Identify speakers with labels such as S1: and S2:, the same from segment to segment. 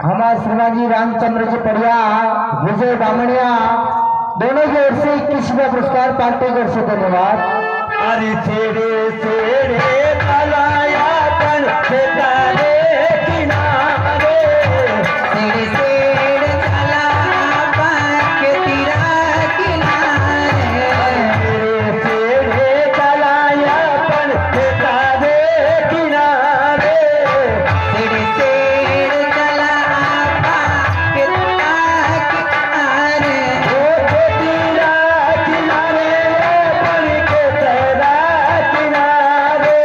S1: हमारे श्रीमाजी रामचंद्र जी पड़िया विजय बामणिया दोनों की ओर से 21वां पुरस्कार पार्टी की ओर से धन्यवाद।
S2: अरे छेड़े छेड़े तलाया तन तारे किनारे
S1: छेड़े छेड़े तला के तीरा किनारे
S2: छेड़े तलाया तन तारे किनारे
S1: छेड़े छेड़े तला के तीरा किनारे
S2: तीरा किनारे बन के तेरा किनारे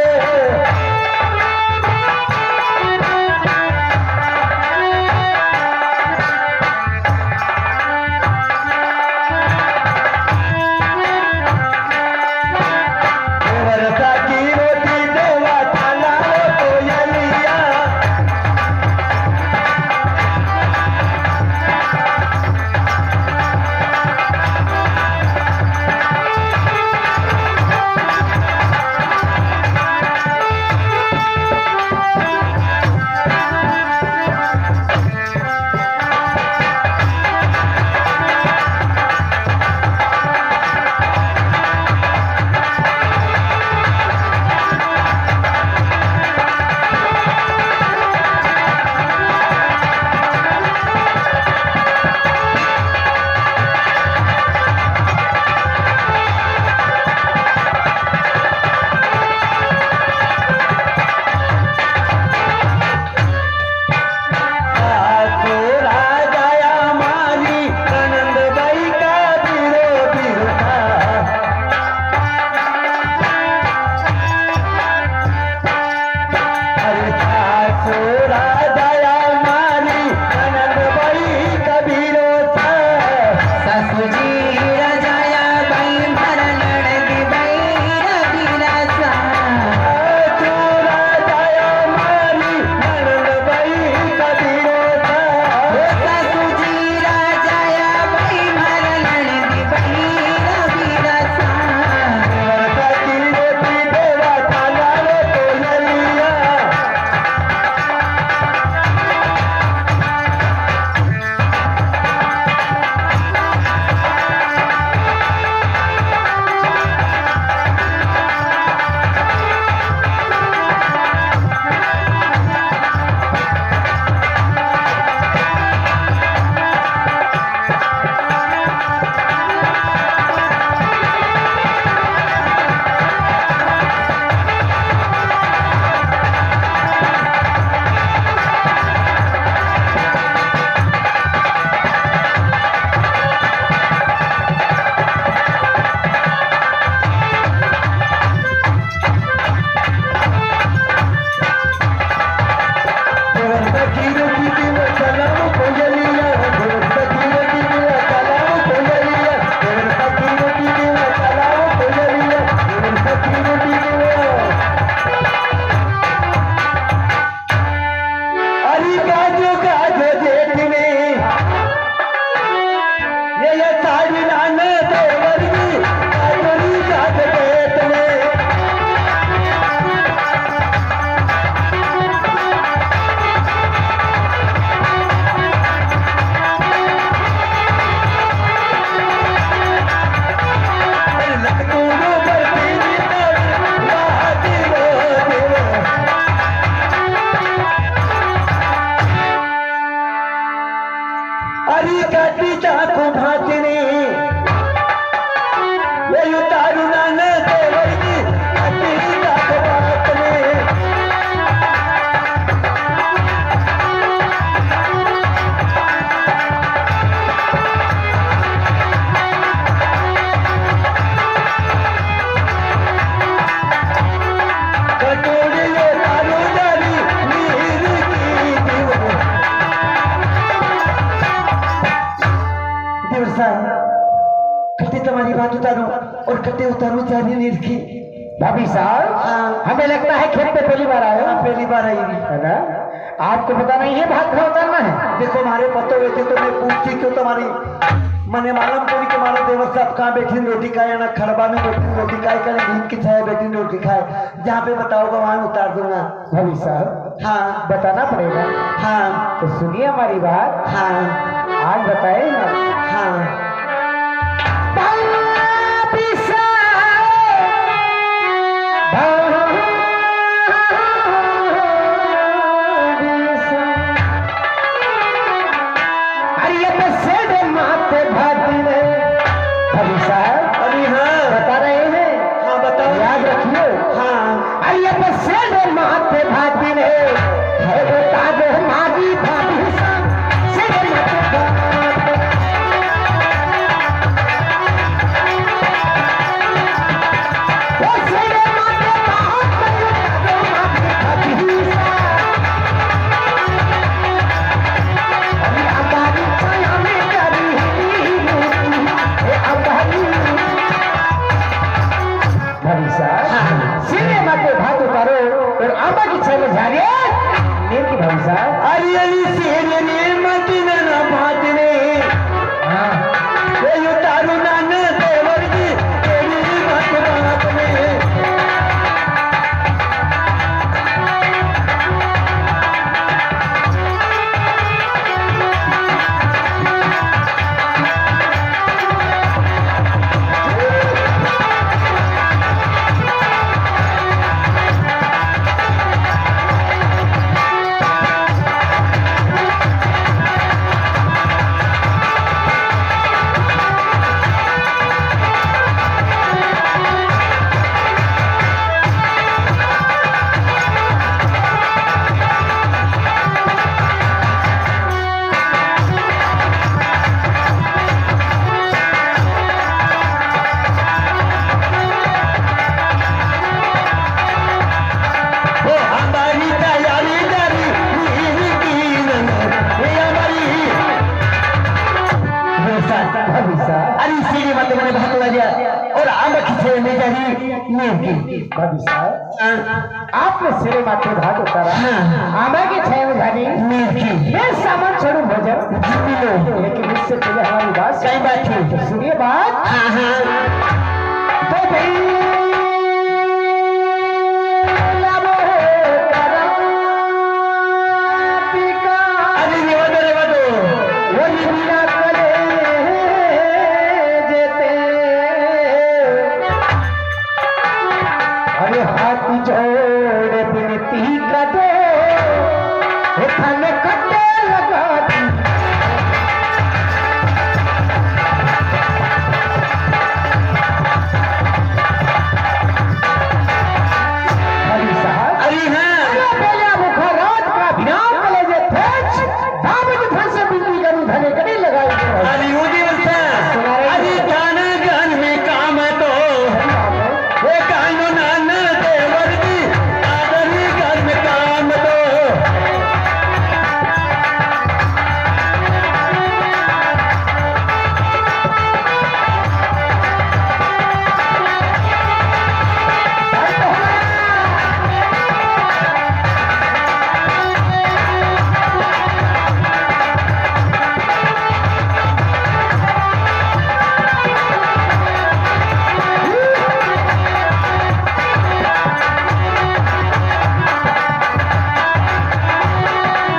S2: माते उतारू चारी निरखी।
S1: भाभी साहब
S2: हाँ।
S1: हमें लगता है खेत पे पहली बार आए हो।
S2: पहली बार आई हुई।
S1: है ना? आपको पता नहीं है भात खा उतरना है।
S2: देखो हमारे पत्ते हुए थे तो मैं पूछती क्यों तुम्हारी मैंने मालूम करी कि हमारा देवर साहब कहाँ बैठी रोटी खाए ना खड़बा में बैठी रोटी खाए कहीं नींद की छाया बैठी रोटी खाए जहाँ पे बताओगे वहां उतार दूंगा।
S1: भाभी साहब
S2: हाँ
S1: बताना पड़ेगा।
S2: हाँ
S1: तो सुनिए हमारी बात।
S2: हाँ
S1: आज बताए ना।
S2: हाँ
S1: भाभी साहब, अरे ये बसेरे माथे भाती ने। भाभी साहब
S2: अरे हाँ
S1: बता रहे हैं।
S2: हाँ बताओ।
S1: याद रखिए।
S2: हाँ
S1: अरे ये बसेरे माथे भाती ने है बता दो हमारी भाभी साहब सेरे माथे भाती। वो सेरे माथे भाती भाभी साहब। अरे अबारी छाया में करी है अबारी। भाभी साहब सीने माथे भात उतारो और आंबा की छाया में झाड़िए नीम की। भाभी साहब
S2: अरे अली सेरे ने मत ना भात ने
S1: हाँ
S2: ये उतारू ना न देवर जी तेरी मत बात में। वो हमारी तैयारी करी
S1: भाभी साहब
S2: अरे सीने मत मैंने भात उड़ा दिया और आम खिंचे में जा रही नीम की।
S1: भाभी साहब आपने सिरे माथे भात उतारा आंबा की छाया में झाड़ी
S2: नीम की
S1: ये सामान छोड़ू भोजन जीती लो। लेकिन इससे पहले हमारी बात
S2: सही बात थी।
S1: तो सुनिए बात।
S2: हाँ हाँ
S1: तो भाई
S2: अरे रेवा दो
S1: वही बिना करे जेते। अरे हाथ जोड़ बिनती का दो थाने कटे लगा दी। भाभी साहब
S2: अरे हाँ
S1: अरे पहले मुखर रात का बिना कलेजे थेच दामन फंसे बिंदी करू धने कड़ी लगाई।
S2: अरे उदी बलता अरे गाना गान में काम है तो वो गानो नाना देवर जी आदरी गान में काम तो।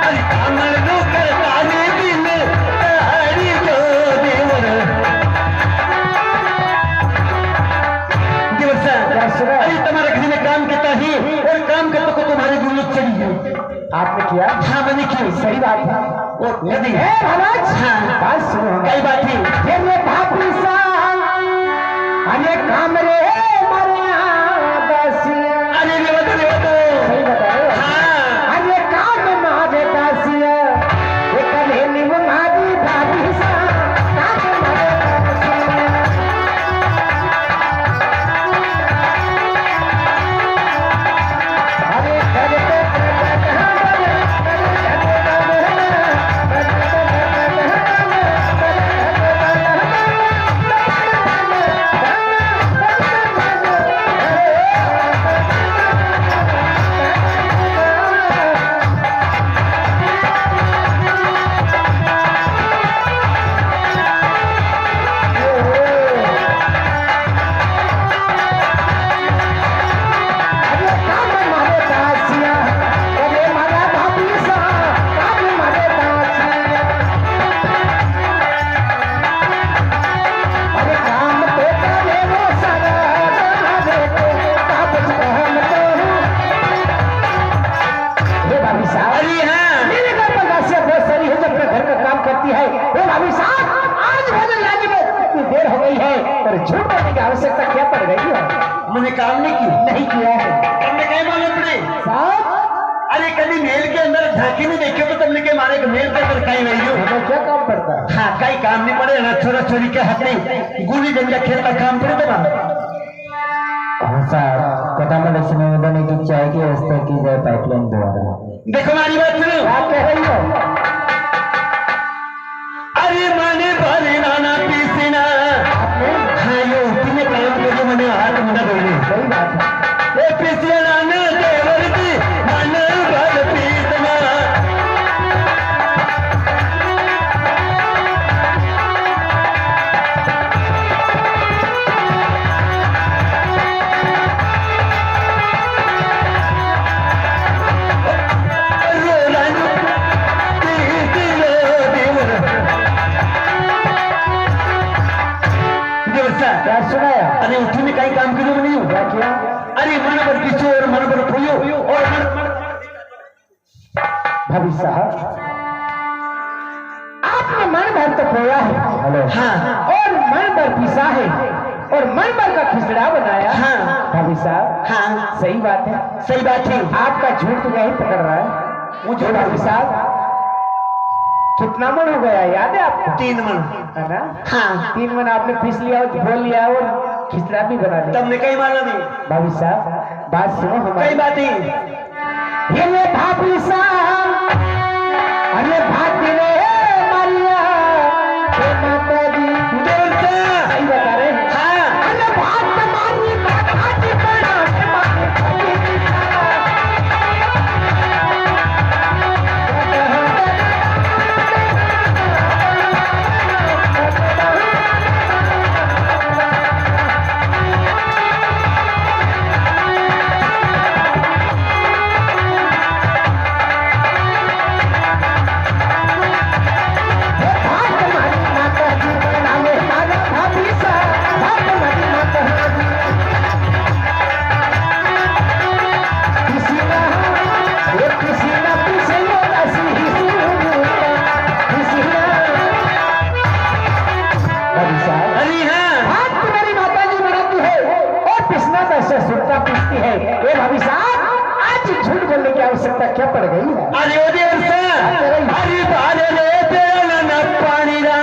S2: अरे कमल नो कर काली दिन हरी जो देवर देवर साहब अरे तुम्हारे किसी ने काम किया ही और काम करते को तुम्हारी जरूरत चली गई।
S1: आपने किया।
S2: हाँ मैंने की
S1: सही बात है।
S2: वो नदी
S1: है महाराज।
S2: हाँ
S1: बात सुनो हमारी।
S2: कई बात थी।
S1: ये रे भाभी साहब अरे काम रे मरे दासिया।
S2: अरे रेवा दो
S1: सही बताए।
S2: हाँ
S1: अरे काम मारे दासिया ये कले निव मारी भाभी साहब काम मारे दासिया। अरे करते झूठ बोलने की आवश्यकता क्या पड़ गई है?
S2: मैंने काम नहीं की।
S1: नहीं किया है
S2: तुमने कहीं मालूम पड़े?
S1: साहब।
S2: अरे कभी मेल के अंदर झांकी नहीं देखियो तो तुमने के मारे के मेल के अंदर कहीं रही हो?
S1: हमें क्या काम पड़ता है?
S2: हाँ कहीं काम नहीं पड़े ना, छोरा छोरी के हक नहीं, गुली डंडा खेल का काम पड़े तो
S1: साहब कदम लक्ष्मी बने की चाय की व्यवस्था की जाए पाइपलाइन द्वारा।
S2: देखो हमारी बात सुनो।
S1: क्या कह रही हो?
S2: अरे माने बाले नाना पीसना। हाँ ये उतने काम करके मैंने हाथ मुंडा धोने।
S1: सही बात है।
S2: ये पीसना नाना देवर की नाना बाल पीसना।
S1: क्या सुनाया?
S2: अरे उठने का ही काम करो नहीं
S1: क्या किया?
S2: अरे मन पर पीछे और मन पर खोयो और
S1: भाभी साहब आपने मन भर तो खोया है। हेलो।
S2: हाँ
S1: और मन भर पिसा है और मन भर का खिचड़ा बनाया।
S2: हाँ
S1: भाभी साहब
S2: हाँ
S1: सही बात है।
S2: सही बात है।
S1: आपका झूठ तो यही पकड़ रहा है। मुझे भाभी साहब कितना मन हो गया याद है आपको?
S2: 3 मन
S1: है ना?
S2: हाँ
S1: 3 मन आपने पीस लिया और घोल लिया और खिचड़ा भी बना लिया।
S2: तुमने कहीं माना नहीं।
S1: भाभी साहब बात सुनो हमारी।
S2: कई बात ही
S1: ये भाभी साहब अरे भाभी रे मारिया हे माता जी सही बता रहे हैं।
S2: हाँ
S1: अरे भात मारी भाजी बना के आवश्यकता क्या पड़ गई है?
S2: अरे ओ देवर साहब अरे बाले रे तेरा ना पानी रा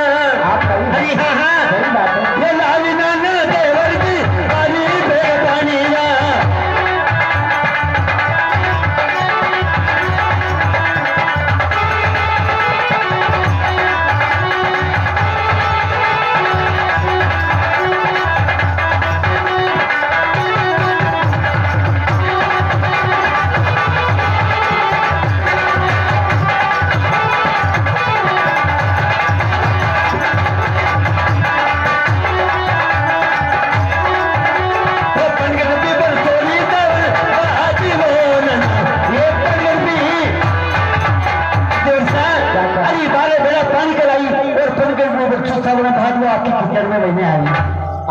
S1: आप
S2: अरे हाँ हाँ
S1: सही बात है।
S2: ये लावी ना देवर की अरे बे पानी रा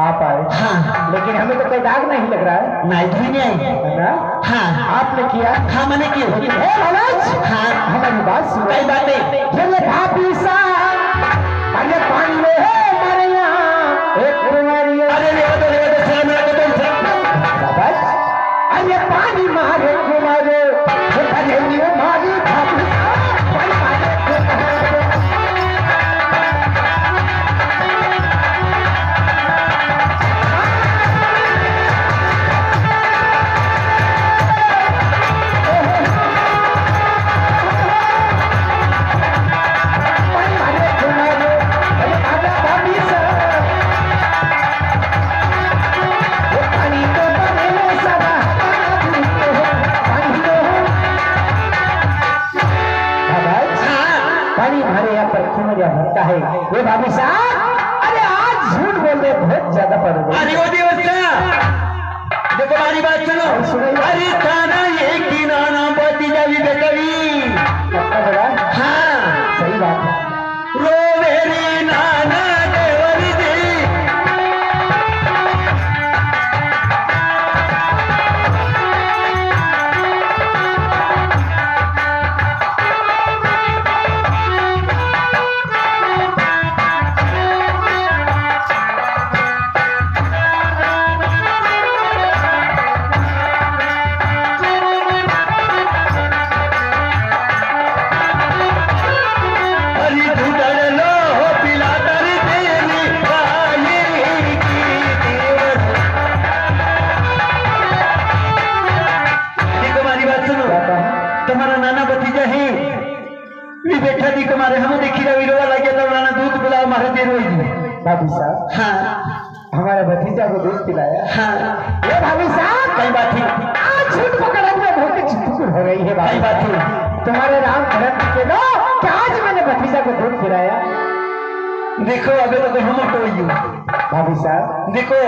S1: आप आए
S2: हाँ
S1: लेकिन हमें तो कोई दाग नहीं लग रहा है।
S2: नाइट भी नहीं आई
S1: है ना?
S2: हाँ
S1: आपने किया।
S2: हाँ मैंने की
S1: हे मनोज
S2: हाँ
S1: हमारी बात सुनो।
S2: कई बातें
S1: ये भाभी साहब अरे पानी में है हमारे यहाँ एक कुंवारी
S2: अरे ले दो सर मेरा को तुम सर
S1: बस अरे पानी मारे कुमारे अरे ये मारी भाभी साहब पानी मारे कुमारे। भरता है ये भाभी साहब। अरे आज झूठ बोलने बहुत ज्यादा पड़ गई।
S2: अरे वो दिवस देखो हमारी बात सुनो। अरे खाना ये की नाना बाती जावी बेकवी
S1: कितना बड़ा?
S2: हाँ
S1: सही बात है।
S2: रो मेरी नाना देवर जी बेटा दी को मारे हम देखी रवि रोवा लगे तो उन्होंने दूध पिलाओ मारे देर हुई
S1: भाभी साहब
S2: हाँ
S1: हमारे भतीजा को दूध पिलाया।
S2: हाँ
S1: ये भाभी साहब
S2: कई बात थी
S1: आज झूठ पकड़ने में बहुत चुटकुल हो रही है
S2: कई
S1: भाभी
S2: बात
S1: साहब।
S2: थी
S1: तुम्हारे राम धर्म के दो कि आज मैंने भतीजा को दूध पिलाया।
S2: देखो अभी तो हम उठो
S1: भाभी साहब
S2: देखो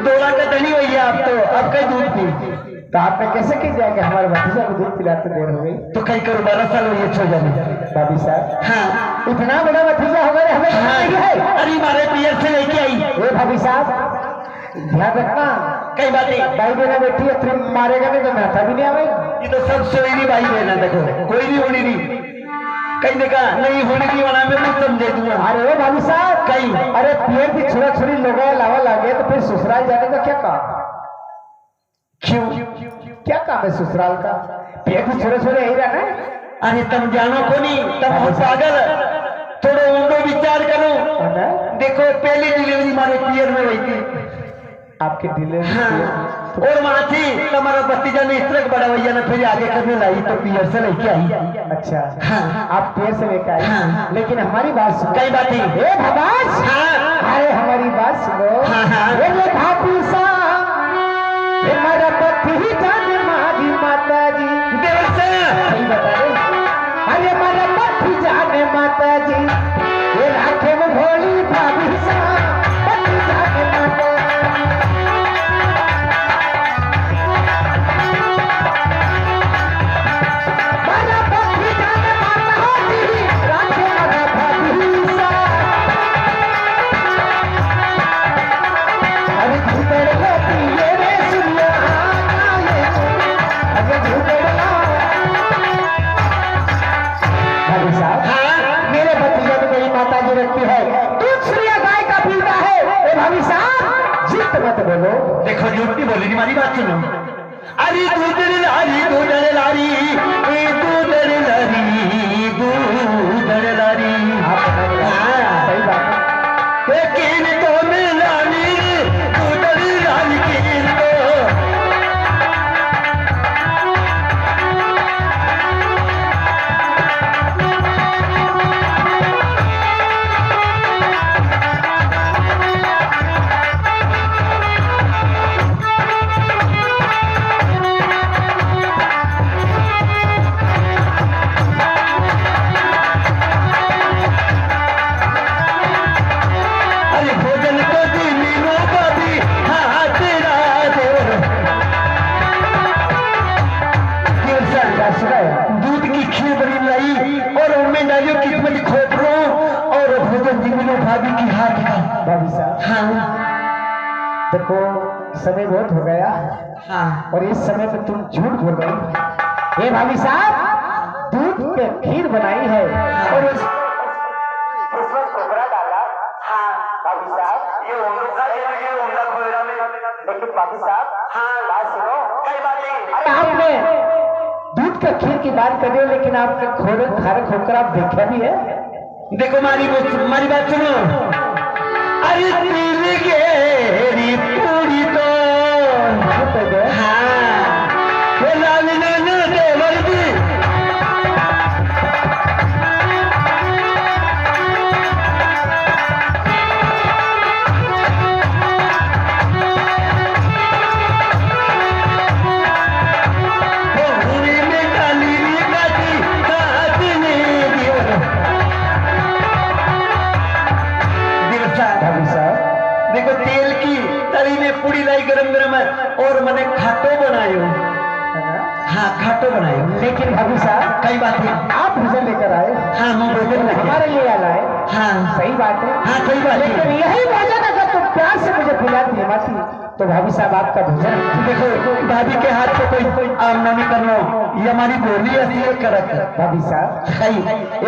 S2: दोला का धनी हुई है आप तो अब कई दूध पी
S1: तो आपने कैसे कह दिया कि हमारे भतीजा को दूध पिलाते देर हो गई।
S2: तो कई करो 12 साल हुई छो जाने
S1: भाभी साहब
S2: हाँ
S1: इतना बड़ा भतीजा हो गया हमें
S2: हाँ
S1: नहीं है।
S2: अरे मारे पियर से लेके आई
S1: ये भाभी साहब ध्यान रखना
S2: कई बातें
S1: भाई बहना बेटी है तुम मारेगा नहीं तो महता भी नहीं आवेगा।
S2: ये तो सब सोई भाई बहना देखो कोई नहीं होनी नहीं कहीं देखा नहीं होने की वाला में कुछ समझे दूंगा
S1: अरे ओ भाभी साहब
S2: कहीं
S1: अरे पियर की छोरा छोरी लोग लावा लागे तो फिर ससुराल जाने का क्या काम।
S2: क्यों
S1: क्या काम है ससुराल का। पियर की छोरा छोरी यही रहना है।
S2: अरे तुम जानो को नहीं तुम हो पागल थोड़ा ऊंडो विचार करो
S1: है ना?
S2: देखो पहली डिलीवरी मारे पियर में हुई थी
S1: आपके डिलीवरी
S2: हाँ और वहां थी तुम्हारा भतीजा ने इस तरह बड़ा भैया ने फिर आगे करने लाई तो पियर से लेके आई।
S1: अच्छा
S2: हाँ
S1: आप पियर से लेकर आए
S2: हाँ।
S1: लेकिन हमारी बात सुनो।
S2: कई बात है
S1: ए भवास
S2: हाँ
S1: अरे हमारी बात सुनो।
S2: हाँ, हाँ।
S1: ये भाभी साहब हमारा पति जाने मारी माता जी
S2: देवर से
S1: सही बता रहे। अरे हमारा पति जाने माता जी ये राखे में भोली भाभी साहब पति जाने माता हमारा पति जाने माता जी राखे में भाभी साहब। अरे झूठड़ लेती ये रे सुनिया आए अरे झूठड़ भाभी साहब
S2: हाँ
S1: मेरे भतीजे में मेरी माता जी रखती है दूध सूर्य गाय का पीता है। ए भाभी साहब जित मत बोलो।
S2: देखो झूठ नहीं बोली हमारी बात सुनो अरे दूधर लारी दूधर लारी ए दूधर लारी दूधर लारी
S1: आप
S2: हाँ।
S1: सही बात है।
S2: लेकिन तो मिलानी दूधर लारी की तो अरे भोजन को दिलो बाबी हाँ तेरा देवर दूध की खीर बनी लाई और उनमें डालियो किस्मत खोपरो और भोजन दिलो भाभी की हाथ का
S1: भाभी साहब
S2: हाँ
S1: देखो समय बहुत हो गया
S2: हाँ
S1: और इस समय पे तुम झूठ बोल रही। ये भाभी साहब दूध पे खीर बनाई है और उसमें कोबरा डाला।
S2: हाँ
S1: भाभी साहब
S2: ये उन लोग का ये उनका खोरा में
S1: लेकिन भाभी साहब
S2: हाँ
S1: बात सुनो।
S2: कई बातें
S1: अरे आपने दूध का खीर की बात कर रहे हो लेकिन आपने खोरे खारे खोकर आप देखा भी है।
S2: देखो हमारी बात सुनो अरे तिल गेरी पूरी तो हाँ ये लाविना न देवर जी भूरी में काली काटी काटने
S1: भाभी साहब
S2: देखो तेल की तली में पूरी लाई गरम गरम है और मैंने खाटो बनायो हाँ खाटो बनायो
S1: लेकिन भाभी साहब
S2: कई बात है
S1: आप भोजन लेकर आए
S2: हाँ हम भोजन लेके
S1: हमारे लिए लाए।
S2: हाँ
S1: सही बात है।
S2: हाँ सही बात
S1: लेकिन
S2: है
S1: यही भोजन अगर तुम प्यार से मुझे खिलाती माती तो भाभी साहब आपका भोजन
S2: देखो भाभी के हाथ से कोई आमदनी करना ये हमारी बोली ऐसी है करक
S1: भाभी साहब
S2: सही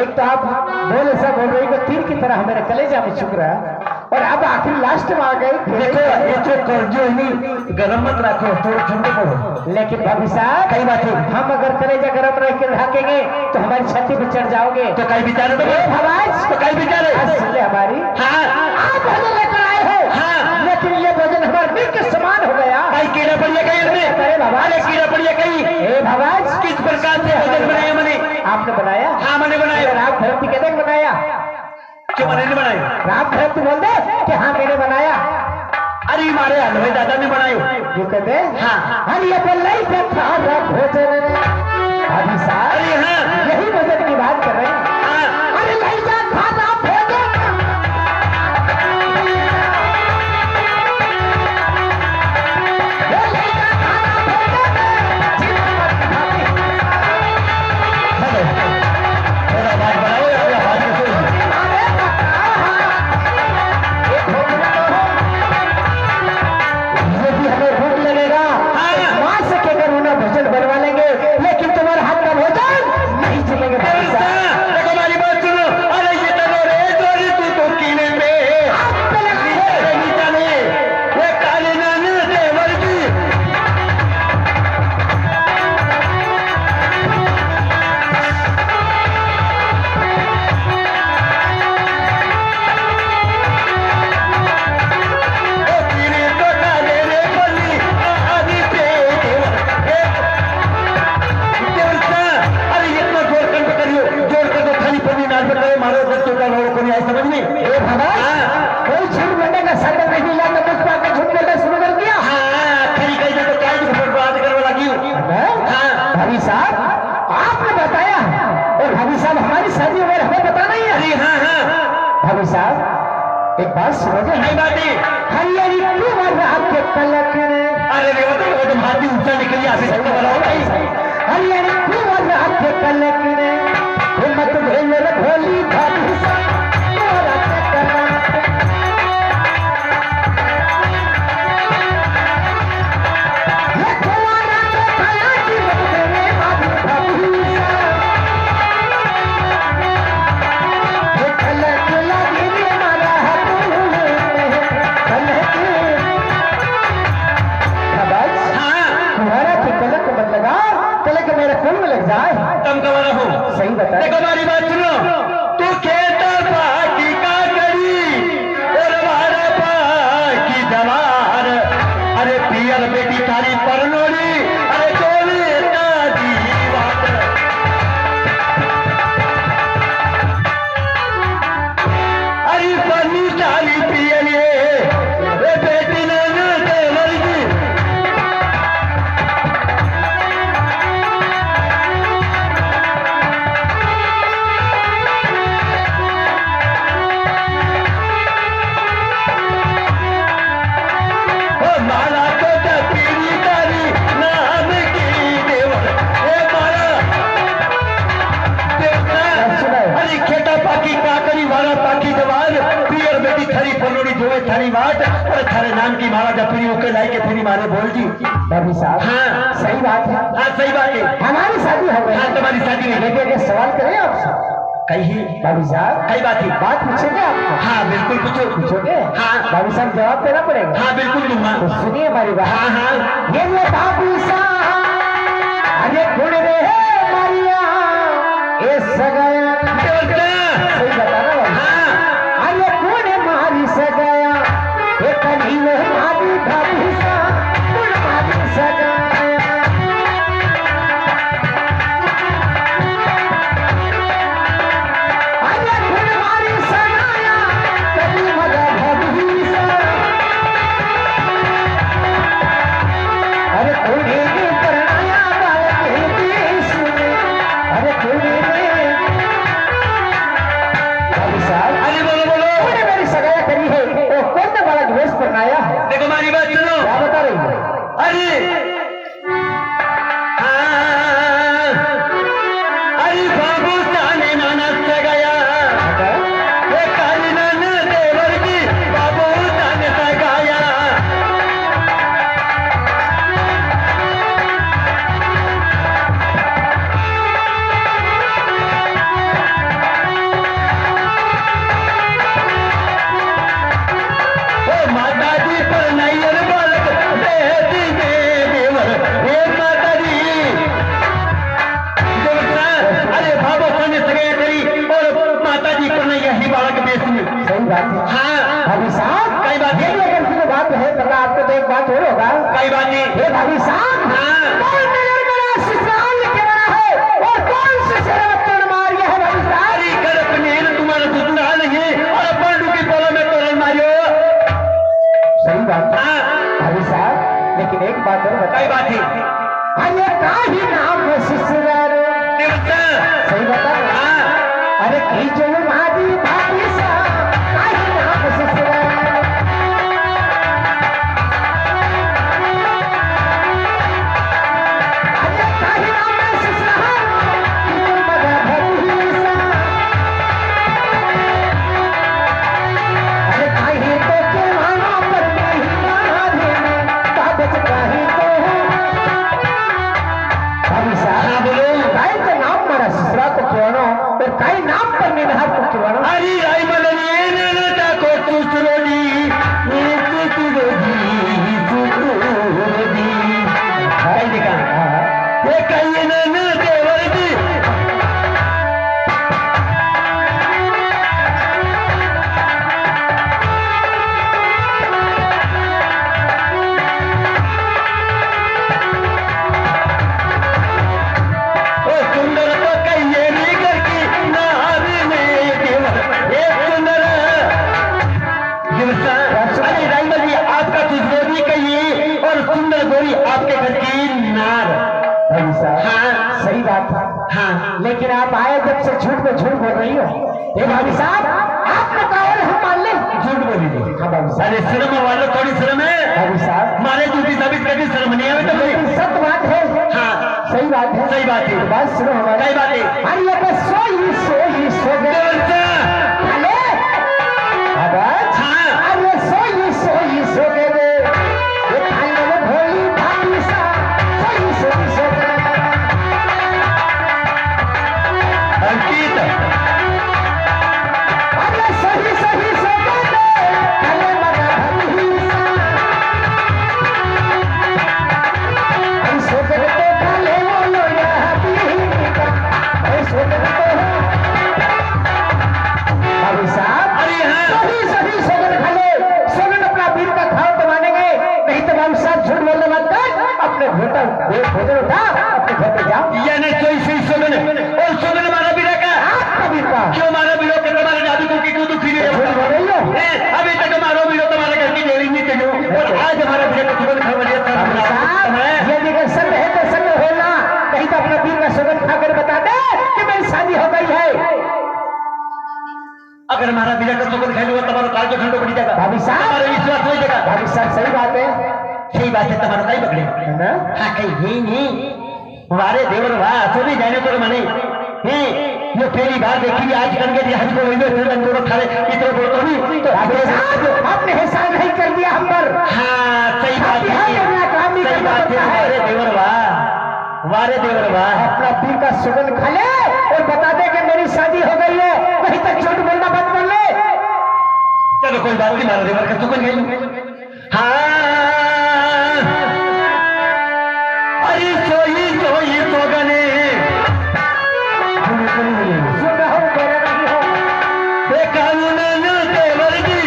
S1: एक तो आप बोल ऐसा बोल रही हो तीर की तरह मेरे कलेजा में चुक रहा है और अब आखिर लास्ट में आ गई।
S2: देखो ये जो कर्जो है नहीं गरम मत रखो थोड़ा ठंडे करो
S1: लेकिन भाभी साहब
S2: कई बात है
S1: हम अगर कलेजा गरम रख के ढकेंगे तो हमारी छाती पे चढ़ जाओगे।
S2: तो कई विचार तो कई विचार
S1: सुन हमारी
S2: हाँ
S1: आप भोजन लेकर आए हो
S2: हाँ
S1: लेकिन ये भोजन हमारे दिल के समान हो गया।
S2: कई कीड़ा पड़िया कहीं
S1: अरे बाबा
S2: कीड़ा पड़िया कहीं
S1: ए भवाज
S2: किस प्रकार से भोजन बनाया मैंने
S1: आपने बनाया?
S2: हाँ मैंने बनाया।
S1: राम धरती कहते बनाया,
S2: क्यों मैंने नहीं बनाई?
S1: राम धरती बोल दे कि हाँ मैंने बनाया।
S2: अरे हमारे हलवाई दादा ने बनायो।
S1: जो कहते
S2: हाँ।
S1: अरे ये पल्लाई का खाना भोजन अभी साहब,
S2: अरे हाँ।
S1: यही भोजन की बात कर रहे हैं।
S2: हाँ।
S1: अरे लाई का खाना भोजन, एक बात समझे?
S2: नहीं बातें।
S1: हरियाणी आपके पलक ने,
S2: अरे वो तो हाथी ऊंचा निकल गया अभी तक बनाओ भाई।
S1: हरियाणी आपके पलक ने, हिम्मत भेल भोली भाभी सा तोरा चकना। ये कुंवारा के भला की बदले भाभी भाभी सा, ये पलक लगी रे मारा लग जाए
S2: तुम कमाना हो।
S1: सही बता।
S2: देखो हमारी बात सुनो, तू खेता पाकी का करी और हमारा पाकी जवार। अरे पियर बेटी तारी परनोरी, अरे चोरी दादी बात। अरे पनी तारी पियर ये बेटी ने देवर की। थारी बात और थारे नाम की माला जपरी होकर लाई के फिर मारे बोल जी।
S1: भाभी साहब
S2: हाँ
S1: सही बात है।
S2: हाँ सही बात है।
S1: हमारी शादी हो गई।
S2: हाँ तुम्हारी शादी नहीं।
S1: लेकिन एक सवाल करें आपसे?
S2: कही
S1: भाभी साहब
S2: कई बात है।
S1: बात पूछेंगे आपको?
S2: हाँ बिल्कुल पूछो।
S1: पूछोगे?
S2: हाँ
S1: भाभी साहब जवाब देना पड़ेगा।
S2: हाँ बिल्कुल दूंगा।
S1: तो सुनिए हमारी बात।
S2: हाँ हाँ।
S1: ये लो भाभी साहब, अरे गुण रे मारिया ये सगाया। सही बताना भाई।
S2: हाँ
S1: अरे गुण मारी सगाया, ये कभी वो मारी भाभी साहब गुण मारी सगाया। अरे गुण मारी सगाया, कभी मगा भाभी साहब। अरे कोने ने परनाया बालक है देश में। अरे कोने ने भाभी साहब,
S2: अरे बोलो बोलो।
S1: कोने मेरी सगाया करी है, वो कौन सा बालक वेश परनाया है?
S2: देखो हमारी बात सुनो।
S1: क्या बता रही है?
S2: अरे हाँ, अरे बाबू ताने नाना से गया ये काली नाना देवर की बाबू ताने से गया। माता जी पर नैयर बालक देती के देवर हे माता जी। अरे बाबा खाने सगे करी और माता जी पर यही बालक बेच में।
S1: सही बात है।
S2: हाँ
S1: भाभी साहब
S2: कई बात
S1: ये
S2: है।
S1: भी अगर किसी बात है पता आपको तो एक बात और होगा।
S2: कई बात नहीं।
S1: ये भाभी साहब
S2: हाँ
S1: कौन नजर बड़ा ससुराल के बड़ा है और कौन से शराब है जब से झूठ पे झूठ बोल रही हो। ये भाभी साहब आप बताओ और हम मान ले
S2: झूठ बोली थी।
S1: हाँ भाभी साहब।
S2: अरे शर्म वालों थोड़ी शर्म है।
S1: भाभी साहब
S2: मारे झूठी साबित करके शर्म नहीं आवे तो
S1: लेकिन सत्य बात है।
S2: हाँ
S1: सही बात है।
S2: सही बात है।
S1: बात सुनो हमारी।
S2: सही बात है।
S1: अरे ये बस सो गए। अरे आवाज
S2: हाँ
S1: अरे सो गए रे। ये खाने में भोली भाभी साहब सो गए।
S2: अंकित
S1: अरे सही सो गए रे। खाने लगा भाभी साहब। अरे सो गए तो खाले बोलो या हबीबी का। अरे सो गए तो भाभी साहब
S2: अरे हाँ
S1: सभी सोगन खा ले। सोगन अपना बीर का खाओ तो मानेंगे, नहीं तो भाभी साहब झूठ बोलने मत कर। अपने भोजन उठा अपने घर पे जाओ।
S2: या नहीं सोई सही सोगन और सोगन मारा भी रखा
S1: आपका बीर का
S2: क्यों मारा भी के तुम्हारे जादू को क्यों दुखी नहीं
S1: झूठ बोल रही हो।
S2: अभी तक हमारा भी तुम्हारे घर की देरी नहीं चलो और आज हमारा भी को सोगन खा लिया
S1: भाभी साहब ये अगर सत्य है तो सत्य बोलना, नहीं तो अपना बीर का सोगन खाकर बता दे कि मेरी शादी हो गई है।
S2: अगर हमारा बिना का सोगन खाई लो तुम्हारा काल जो खंडो पड़ी जाएगा
S1: भाभी साहब
S2: हमारा विश्वास हो जाएगा।
S1: भाभी साहब सही बात है।
S2: सही बात है तुम्हारा सही पकड़े
S1: है ना।
S2: हाँ कहीं नहीं हमारे देवर वाह तो भी जाने तो मने ये पहली बार देखी आज कल के हज को वही खा इतना बोलते नहीं तो
S1: भाभी साहब आपने हिसाब नहीं कर दिया हम पर।
S2: हाँ सही बात है सही बात है हमारे देवर वारे देवर वाह
S1: अपना बीर का सुगंध खा ले और बता दे कि मेरी शादी हो गई है, नहीं तो झूठ बोलना बंद कर ले।
S2: चलो कोई बात नहीं मारा देवर का सुगंध गई। हाँ अरे सोई सोगने
S1: सुन रहा हूँ बोल रही हो।
S2: कानून देवर जी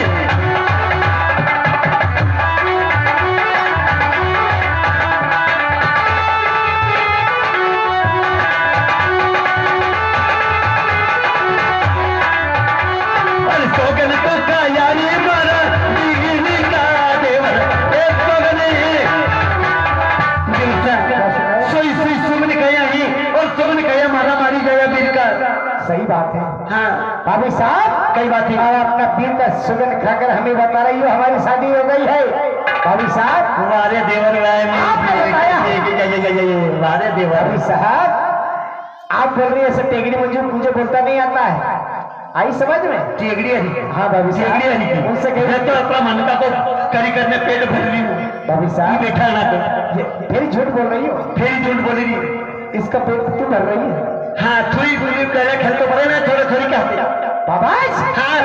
S2: सोगन तो का यारी मारा बिगनी का देवर एक सोगने सोई सोई सुमन गया ही और सुमन गया मारा मारी गया बीर का।
S1: सही बात है।
S2: हाँ
S1: भाभी साहब
S2: कई बात है।
S1: और अपना बीर का सुगंध खाकर हमें बता रही हो हमारी शादी हो गई है। भाभी साहब
S2: हमारे देवर
S1: आपने बताया।
S2: हमारे देवर
S1: भाभी साहब आप बोल रही है ऐसे टेगरी मुझे बोलता नहीं आता है। आई समझ में।
S2: टेगड़ी हरी
S1: हाँ भाभी
S2: टेगड़ी हरी
S1: साहब उनसे
S2: मैं
S1: कही
S2: तो अपना मन का को करी करने पेट भर रही हूँ
S1: भाभी
S2: ये
S1: साहब
S2: बैठा ना तो
S1: फिर झूठ बोल रही हो।
S2: फिर झूठ बोली रही।
S1: इसका पेट क्यों भर रही है।
S2: हाँ थोड़ी गुली करे खेल तो पड़े ना थोड़े थोड़ी कहते
S1: बाबा
S2: हाँ